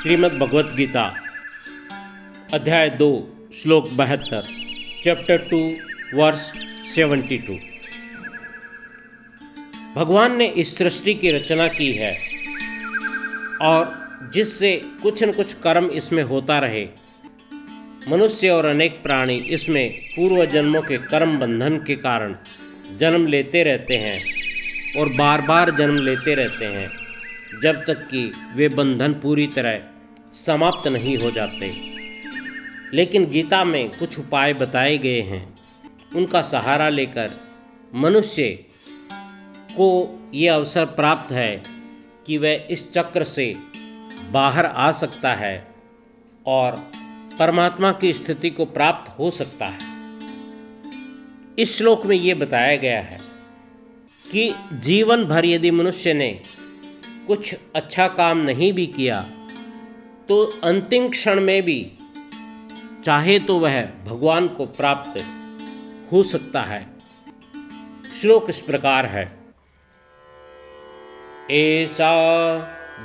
श्रीमद् भगवत गीता अध्याय 2 श्लोक 72 chapter 2 verse 72। भगवान ने इस सृष्टि की रचना की है और जिससे कुछ न कुछ कर्म इसमें होता रहे। मनुष्य और अनेक प्राणी इसमें पूर्व जन्मों के कर्म बंधन के कारण जन्म लेते रहते हैं और बार बार जन्म लेते रहते हैं जब तक कि वे बंधन पूरी तरह समाप्त नहीं हो जाते। लेकिन गीता में कुछ उपाय बताए गए हैं, उनका सहारा लेकर मनुष्य को ये अवसर प्राप्त है कि वह इस चक्र से बाहर आ सकता है और परमात्मा की स्थिति को प्राप्त हो सकता है। इस श्लोक में ये बताया गया है कि जीवन भर यदि मनुष्य ने कुछ अच्छा काम नहीं भी किया तो अंतिम क्षण में भी चाहे तो वह भगवान को प्राप्त हो सकता है। श्लोक इस प्रकार है, ऐसा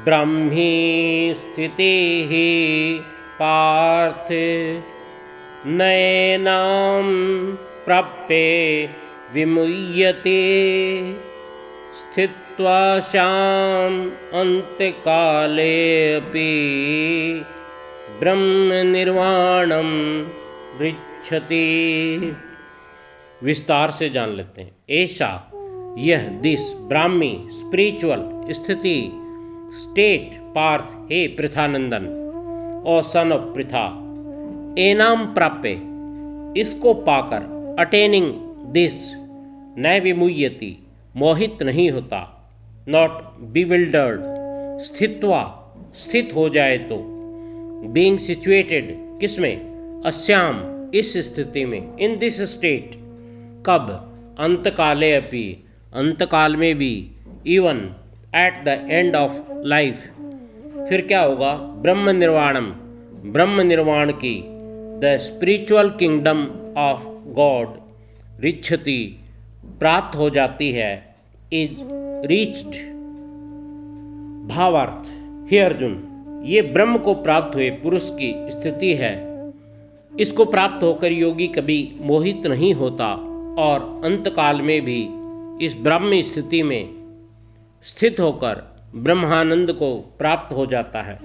ब्रह्मी स्थितिः पार्थ नैनां प्राप्ये विमुह्यते स्थित्वा शाम अंतकाले अपि ब्रह्म निर्वाणम गृह्यति। विस्तार से जान लेते हैं। ऐसा यह दिस ब्राह्मी स्पिरिचुअल स्थिति स्टेट पार्थ हे पृथानंदन और सन ऑफ पृथा, एनाम प्राप्य इसको पाकर अटेनिंग दिस न विमुह्यति मोहित नहीं होता, नॉट बिविल्डर्ड स्थित्वा स्थित हो जाए तो, बीइंग सिचुएटेड किसमें अस्याम इस स्थिति में, इन दिस स्टेट कब अंतकाले अपि अंतकाल में भी, even at the end of life. फिर क्या होगा, ब्रह्म निर्वाणम ब्रह्म निर्वाण की the spiritual kingdom of God रिच्छति प्राप्त हो जाती है, इज रीच्ड। भावार्थ, हे अर्जुन ये ब्रह्म को प्राप्त हुए पुरुष की स्थिति है। इसको प्राप्त होकर योगी कभी मोहित नहीं होता और अंतकाल में भी इस ब्रह्म स्थिति में स्थित होकर ब्रह्मानंद को प्राप्त हो जाता है।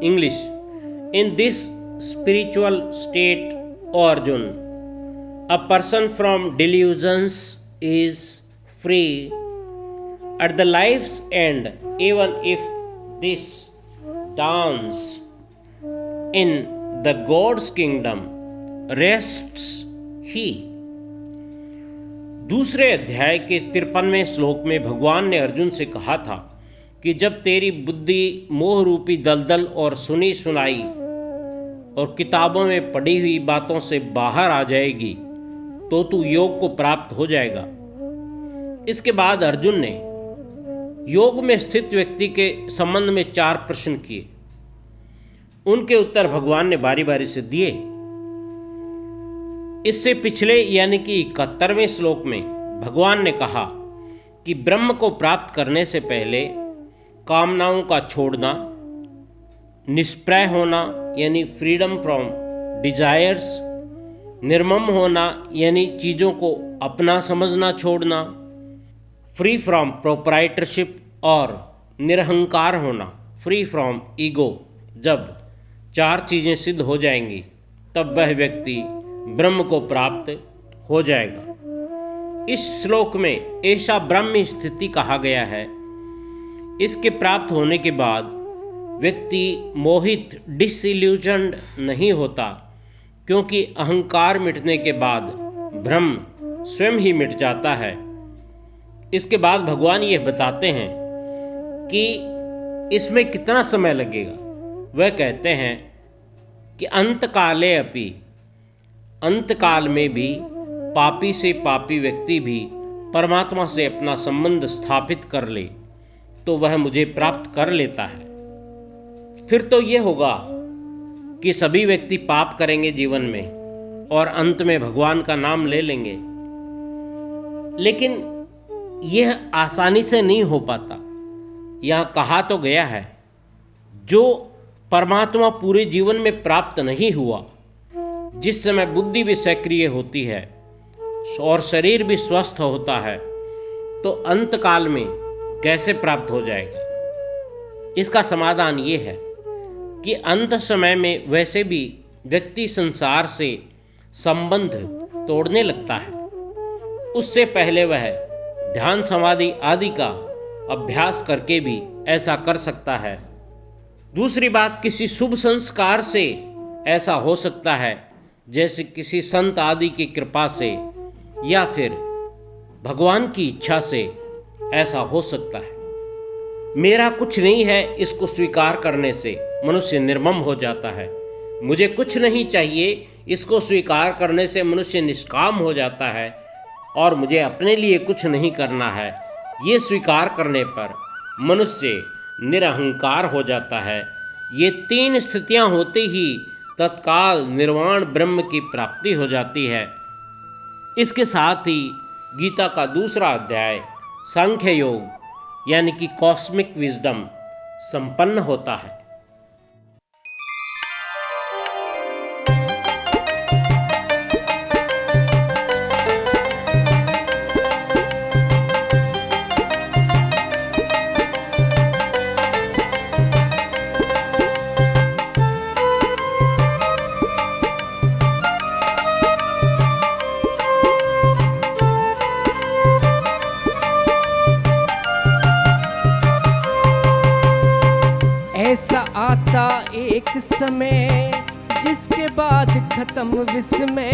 English, in this spiritual state O Arjun a person from delusions is free at the life's end, even if this dawns in the God's kingdom rests he। दूसरे अध्याय के 53वें श्लोक में भगवान ने अर्जुन से कहा था कि जब तेरी बुद्धि मोह रूपी दलदल और सुनी सुनाई और किताबों में पढ़ी हुई बातों से बाहर आ जाएगी तो तू योग को प्राप्त हो जाएगा। इसके बाद अर्जुन ने योग में स्थित व्यक्ति के संबंध में 4 प्रश्न किए। उनके उत्तर भगवान ने बारी बारी से दिए। इससे पिछले यानी कि 71वें श्लोक में भगवान ने कहा कि ब्रह्म को प्राप्त करने से पहले कामनाओं का छोड़ना, निष्प्रय होना यानी फ्रीडम फ्रॉम डिजायर्स, निर्मम होना यानी चीज़ों को अपना समझना छोड़ना, फ्री फ्रॉम प्रोप्राइटरशिप और निरहंकार होना, फ्री फ्रॉम ईगो। जब 4 चीज़ें सिद्ध हो जाएंगी तब वह व्यक्ति ब्रह्म को प्राप्त हो जाएगा। इस श्लोक में ऐसा ब्रह्म स्थिति कहा गया है। इसके प्राप्त होने के बाद व्यक्ति मोहित डिसइल्यूजन्ड नहीं होता, क्योंकि अहंकार मिटने के बाद ब्रह्म स्वयं ही मिट जाता है। इसके बाद भगवान ये बताते हैं कि इसमें कितना समय लगेगा। वह कहते हैं कि अंतकाले अपि अंतकाल में भी पापी से पापी व्यक्ति भी परमात्मा से अपना संबंध स्थापित कर ले तो वह मुझे प्राप्त कर लेता है। फिर तो ये होगा कि सभी व्यक्ति पाप करेंगे जीवन में और अंत में भगवान का नाम ले लेंगे, लेकिन यह आसानी से नहीं हो पाता। यहाँ कहा तो गया है जो परमात्मा पूरे जीवन में प्राप्त नहीं हुआ, जिस समय बुद्धि भी सक्रिय होती है और शरीर भी स्वस्थ होता है, तो अंत काल में कैसे प्राप्त हो जाएगा? इसका समाधान ये है कि अंत समय में वैसे भी व्यक्ति संसार से संबंध तोड़ने लगता है। उससे पहले वह ध्यान समाधि आदि का अभ्यास करके भी ऐसा कर सकता है। दूसरी बात, किसी शुभ संस्कार से ऐसा हो सकता है, जैसे किसी संत आदि की कृपा से या फिर भगवान की इच्छा से ऐसा हो सकता है। मेरा कुछ नहीं है, इसको स्वीकार करने से मनुष्य निर्मम हो जाता है। मुझे कुछ नहीं चाहिए, इसको स्वीकार करने से मनुष्य निष्काम हो जाता है। और मुझे अपने लिए कुछ नहीं करना है, ये स्वीकार करने पर मनुष्य निरहंकार हो जाता है। ये तीन स्थितियां होते ही तत्काल निर्वाण ब्रह्म की प्राप्ति हो जाती है। इसके साथ ही गीता का दूसरा अध्याय सांख्य योग यानी कि कॉस्मिक विजडम संपन्न होता है। ऐसा आता एक समय जिसके बाद खत्म विस्मय।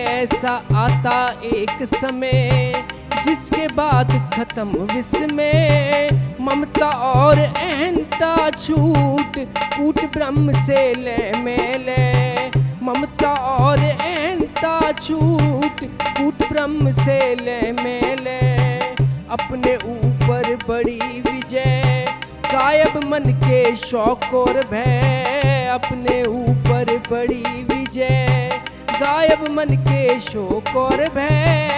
ऐसा आता एक समय जिसके बाद खत्म विस्मय। ममता और अहंता छूट कूट ब्रह्म से ले मेले। ममता और अहंता छूट कूट ब्रह्म से ले मेले। अपने ऊपर बड़ी विजय गायब मन के शौक और भय। अपने ऊपर बड़ी विजय गायब मन के शौक और भय।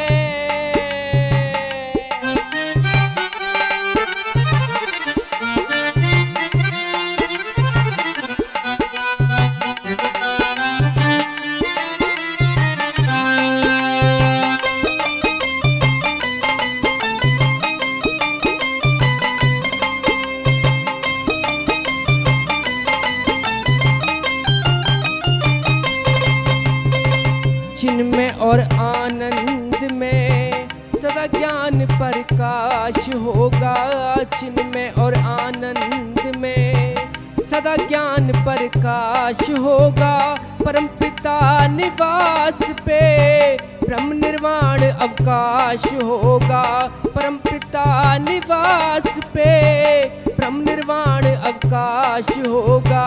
चिन्मय और आनंद में सदा ज्ञान प्रकाश होगा। चिन्मय और आनंद में सदा ज्ञान प्रकाश होगा। परम पिता निवास पे ब्रह्म निर्वाण अवकाश होगा। परम पिता निवास पे ब्रह्म निर्वाण अवकाश होगा।